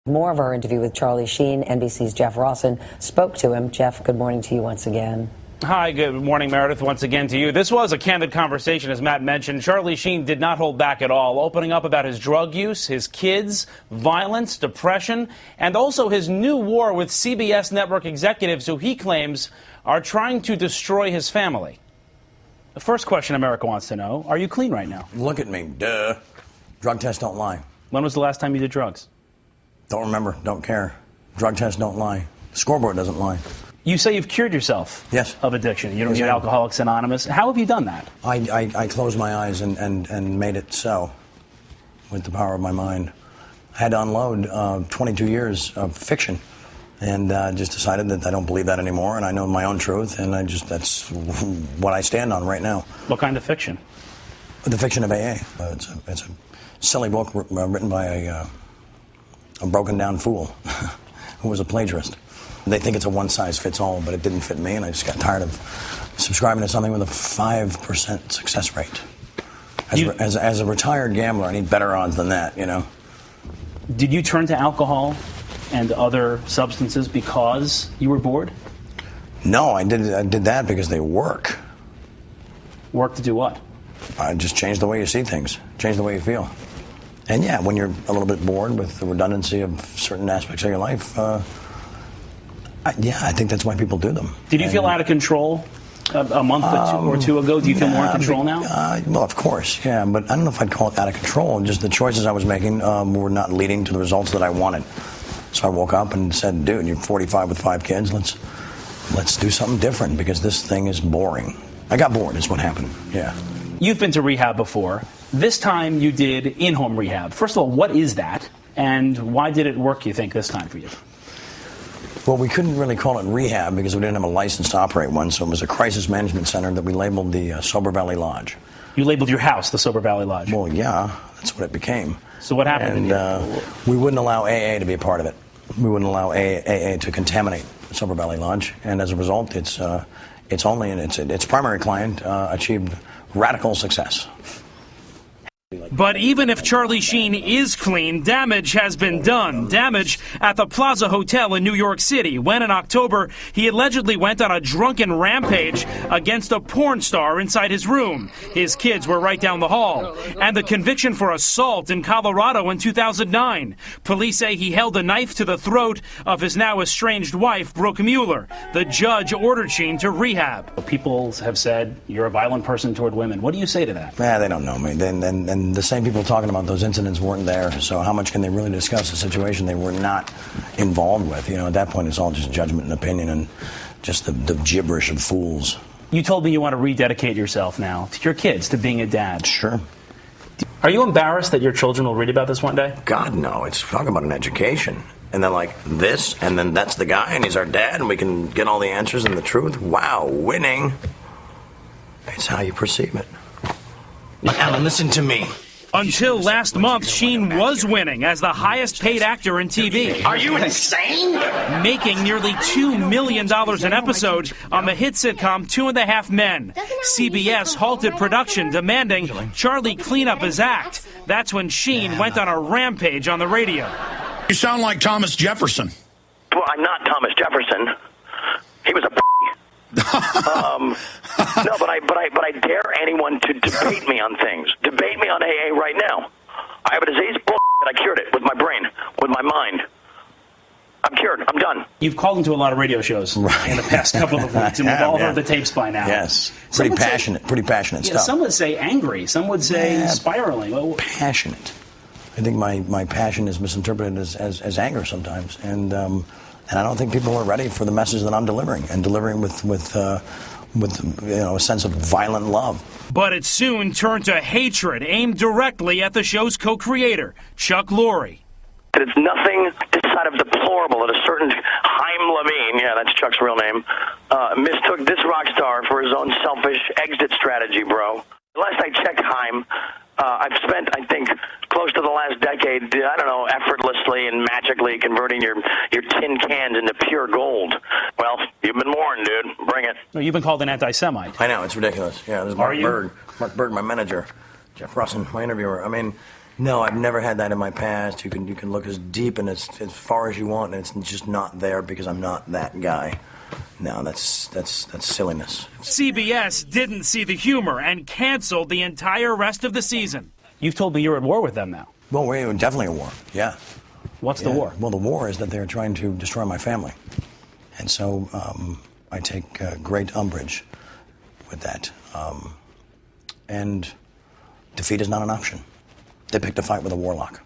More of our interview with Charlie Sheen. NBC's Jeff Rawson spoke to him. Jeff, good morning to you once again. Hi, good morning, Meredith, once again to you. This was a candid conversation, as Matt mentioned. Charlie Sheen did not hold back at all, opening up about his drug use, his kids, violence, depression, and also his new war with CBS network executives who he claims are trying to destroy his family. The first question America wants to know, are you clean right now? Look at me, duh. Drug tests don't lie. When was the last time you did drugs? Don't remember, don't care. Drug tests don't lie. Scoreboard doesn't lie. You say you've cured yourself of addiction. You don't need Alcoholics Anonymous. How have you done that? I closed my eyes and made it so with the power of my mind. I had to unload 22 years of fiction and just decided that I don't believe that anymore, and I know my own truth, and that's what I stand on right now. What kind of fiction? The fiction of AA. It's a silly book written by a broken down fool who was a plagiarist. They think it's a one-size-fits-all, but it didn't fit me, and I just got tired of subscribing to something with a 5% success rate. As a retired gambler, I need better odds than that, you know. Did you turn to alcohol and other substances because you were bored? No, I did that because they work. Work to do what? Just change the way you see things, change the way you feel. And yeah, when you're a little bit bored with the redundancy of certain aspects of your life, I think that's why people do them. Did you feel out of control a month or two ago? Do you feel more in control now? Well, of course, yeah, but I don't know if I'd call it out of control. Just the choices I was making were not leading to the results that I wanted. So I woke up and said, dude, you're 45 with 5 kids. Let's do something different because this thing is boring. I got bored is what happened, yeah. You've been to rehab before. This time you did in-home rehab. First of all, what is that? And why did it work, you think, this time for you? Well, we couldn't really call it rehab because we didn't have a license to operate one, so it was a crisis management center that we labeled the Sober Valley Lodge. You labeled your house the Sober Valley Lodge? Well, yeah, that's what it became. So what happened? And we wouldn't allow AA to be a part of it. We wouldn't allow AA to contaminate Sober Valley Lodge, and as a result, its primary client achieved radical success. But even if Charlie Sheen is clean, damage has been done. Damage at the Plaza Hotel in New York City when in October he allegedly went on a drunken rampage against a porn star inside his room. His kids were right down the hall. And the conviction for assault in Colorado in 2009. Police say he held a knife to the throat of his now estranged wife, Brooke Mueller. The judge ordered Sheen to rehab. People have said you're a violent person toward women. What do you say to that? They don't know me. And the same people talking about those incidents weren't there, so how much can they really discuss a situation they were not involved with? You know, at that point, it's all just judgment and opinion and just the gibberish of fools. You told me you want to rededicate yourself now to your kids, to being a dad. Sure. Are you embarrassed that your children will read about this one day? God, no. It's talking about an education. And then like this, and then that's the guy, and he's our dad, and we can get all the answers and the truth. Wow, winning. It's how you perceive it. Alan, listen to me. Until last month, Sheen was winning as the highest paid actor in TV. Are you insane? Making nearly $2 million an episode on the hit sitcom 2.5 Men. CBS halted production, demanding Charlie clean up his act. That's when Sheen went on a rampage on the radio. You sound like Thomas Jefferson. Well, I'm not Thomas Jefferson. He was a no, but I dare anyone to debate me on things. Debate me on AA right now. I have a disease, I cured it with my brain, with my mind. I'm cured. I'm done. You've called into a lot of radio shows in the past couple of weeks, and we've all heard the tapes by now. Yes, pretty passionate stuff. Some would say angry. Some would say spiraling. Passionate. I think my passion is misinterpreted as anger sometimes, and I don't think people are ready for the message that I'm delivering, and delivering with a sense of violent love. But it soon turned to hatred aimed directly at the show's co-creator, Chuck Lorre. It's nothing this side of deplorable that a certain Chaim Levine, yeah, that's Chuck's real name, mistook this rock star for his own selfish exit strategy, bro. Last I checked, Chaim, I've spent, I think, close to the last decade, I don't know, effortlessly and magically converting your tin cans into pure gold. Well, you've been warned, dude. Bring it. No, you've been called an anti-Semite. I know, it's ridiculous. Yeah, there's Mark Berg, my manager, Jeff Rawson, my interviewer. I mean, No, I've never had that in my past. You can look as deep and as far as you want, and it's just not there because I'm not that guy. No, that's silliness. CBS didn't see the humor and canceled the entire rest of the season. You've told me you're at war with them now. Well, we're definitely at war, yeah. What's the war? Well, the war is that they're trying to destroy my family. And so I take great umbrage with that. And defeat is not an option. They picked a fight with a warlock.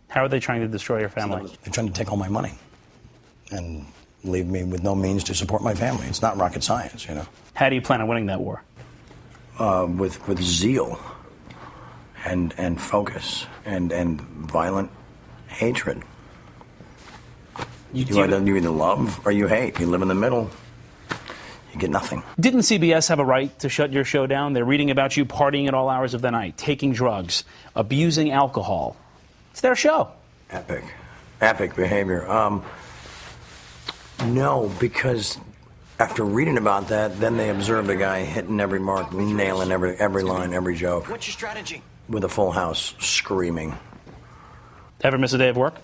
How are they trying to destroy your family? They're trying to take all my money and leave me with no means to support my family. It's not rocket science, you know. How do you plan on winning that war? With zeal and focus and violent hatred. You either love or you hate. You live in the middle, you get nothing. Didn't CBS have a right to shut your show down? They're reading about you partying at all hours of the night, taking drugs, abusing alcohol. It's their show. Epic behavior. No, because after reading about that, then they observed a guy hitting every mark, nailing every line, every joke. What's your strategy? With a full house, screaming. Ever miss a day of work?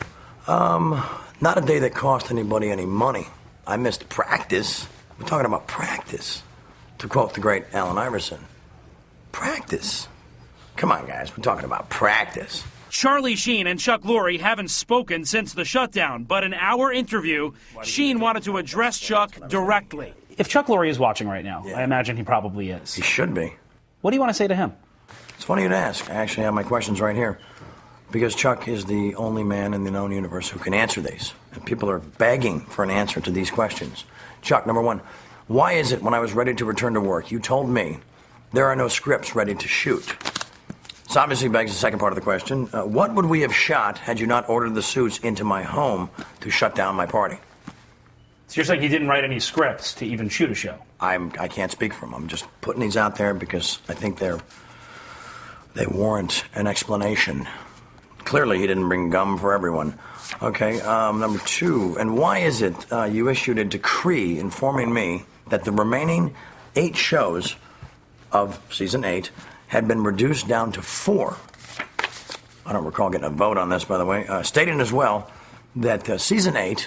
Not a day that cost anybody any money. I missed practice. We're talking about practice. To quote the great Allen Iverson, practice. Come on, guys, we're talking about practice. Charlie Sheen and Chuck Lorre haven't spoken since the shutdown, but in our interview, Sheen wanted to address Chuck directly. If Chuck Lorre is watching right now, I imagine he probably is. He should be. What do you want to say to him? It's funny you'd ask. I actually have my questions right here. Because Chuck is the only man in the known universe who can answer these. And people are begging for an answer to these questions. Chuck, number one, why is it when I was ready to return to work, you told me there are no scripts ready to shoot? This obviously begs the second part of the question. What would we have shot had you not ordered the suits into my home to shut down my party? So you're saying he didn't write any scripts to even shoot a show? I can't speak for him. I'm just putting these out there because I think they warrant an explanation. Clearly, he didn't bring gum for everyone. Okay, number two, and why is it you issued a decree informing me that the remaining 8 shows of season 8 had been reduced down to 4? I don't recall getting a vote on this, by the way. Stating as well that season 8,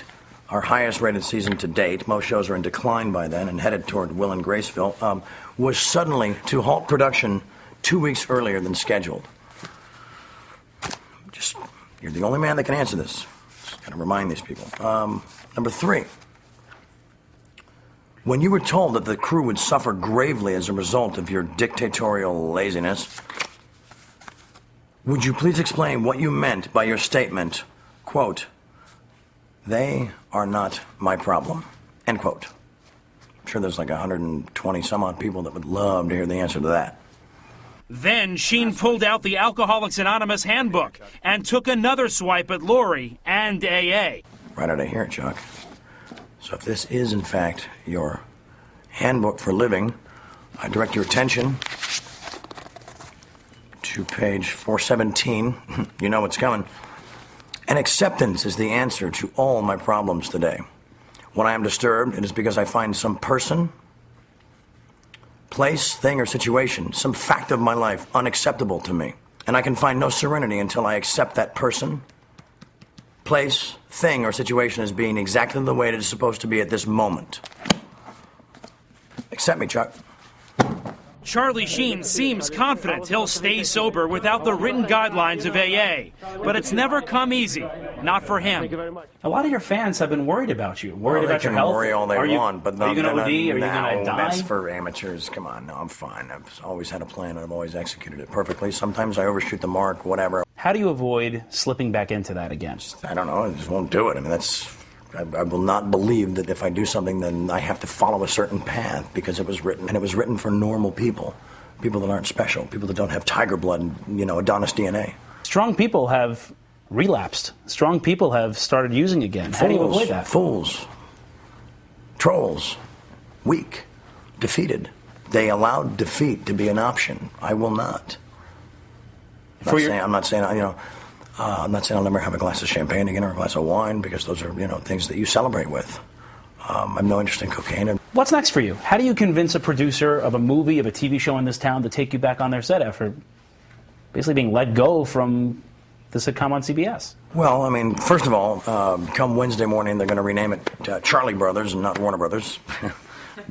our highest rated season to date, most shows are in decline by then and headed toward Will and Graceville, was suddenly to halt production 2 weeks earlier than scheduled. You're the only man that can answer this. Just got to remind these people. Number 3. When you were told that the crew would suffer gravely as a result of your dictatorial laziness, would you please explain what you meant by your statement, quote, they are not my problem, end quote. I'm sure there's like 120 some odd people that would love to hear the answer to that. Then Sheen pulled out the Alcoholics Anonymous handbook and took another swipe at Lorre and AA. Right out of here, Chuck. So if this is, in fact, your handbook for living, I direct your attention to page 417. You know what's coming. And acceptance is the answer to all my problems today. When I am disturbed, it is because I find some person, place, thing, or situation, some fact of my life unacceptable to me. And I can find no serenity until I accept that person, place, thing, or situation as being exactly the way it is supposed to be at this moment. Accept me, Chuck. Charlie Sheen seems confident he'll stay sober without the written guidelines of AA, but it's never come easy, not for him. A lot of your fans have been worried about you, worried about your They can health. worry all they want, but are you going to OD? Are you going to die? That's for amateurs. Come on, no, I'm fine. I've always had a plan, and I've always executed it perfectly. Sometimes I overshoot the mark, whatever. How do you avoid slipping back into that again? I don't know. I just won't do it. I mean, I will not believe that if I do something, then I have to follow a certain path because it was written, and it was written for normal people, people that aren't special, people that don't have tiger blood and, Adonis DNA. Strong people have relapsed. Strong people have started using again. How do you avoid that? Fools, trolls, weak, defeated. They allowed defeat to be an option. I will not. I'm not saying I'll never have a glass of champagne again or a glass of wine because those are, things that you celebrate with. I have no interest in cocaine. What's next for you? How do you convince a producer of a movie, of a TV show in this town to take you back on their set after basically being let go from the sitcom on CBS. Well, I mean, first of all, come Wednesday morning, they're going to rename it Charlie Brothers and not Warner Brothers.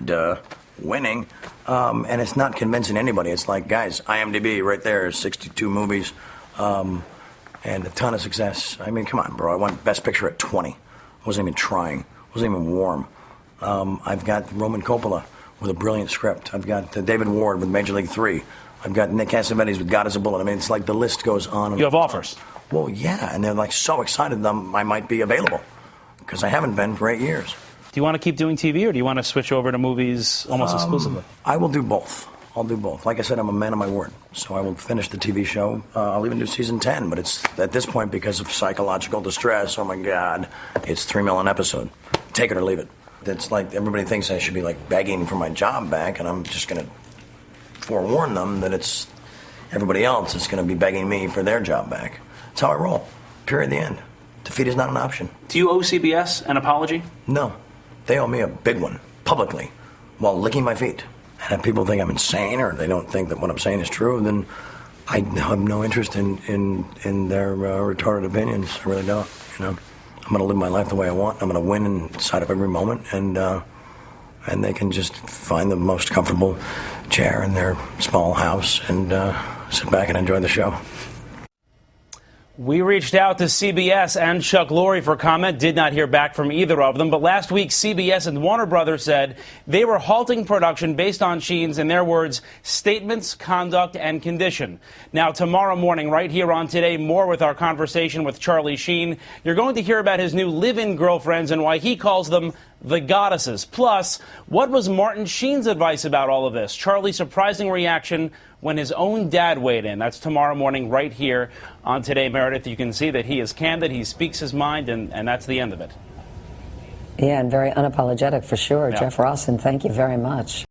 Duh. Winning. And it's not convincing anybody. It's like, guys, IMDb right there, 62 movies, and a ton of success. I mean, come on, bro. I won Best Picture at 20. Wasn't even trying. Wasn't even warm. I've got Roman Coppola with a brilliant script. I've got David Ward with Major League 3. I've got Nick Cassavetes with God is a Bullet. I mean, it's like the list goes on. You have offers. Well, yeah, and they're like so excited that I might be available because I haven't been for 8 years. Do you want to keep doing TV, or do you want to switch over to movies almost exclusively? I will do both. I'll do both. Like I said, I'm a man of my word. So I will finish the TV show. I'll even do season 10, but it's at this point because of psychological distress. Oh my God, it's $3 million an episode. Take it or leave it. It's like everybody thinks I should be like begging for my job back, and I'm just going to forewarn them that it's everybody else that's going to be begging me for their job back. That's how I roll. Period. The end. Defeat is not an option. Do you owe CBS an apology? No. They owe me a big one, publicly, while licking my feet. And if people think I'm insane or they don't think that what I'm saying is true, then I have no interest in their retarded opinions. I really don't. You know, I'm going to live my life the way I want. I'm going to win inside of every moment, and they can just find the most comfortable chair in their small house and sit back and enjoy the show. We reached out to CBS and Chuck Lorre for comment, did not hear back from either of them. But last week, CBS and Warner Brothers said they were halting production based on Sheen's, in their words, statements, conduct, and condition. Now, tomorrow morning, right here on Today, more with our conversation with Charlie Sheen. You're going to hear about his new live-in girlfriends and why he calls them the goddesses. Plus, what was Martin Sheen's advice about all of this? Charlie's surprising reaction when his own dad weighed in. That's tomorrow morning right here on Today, Meredith. You can see that he is candid, he speaks his mind, and that's the end of it. Yeah, and very unapologetic for sure. Yeah. Jeff Rawson, thank you very much.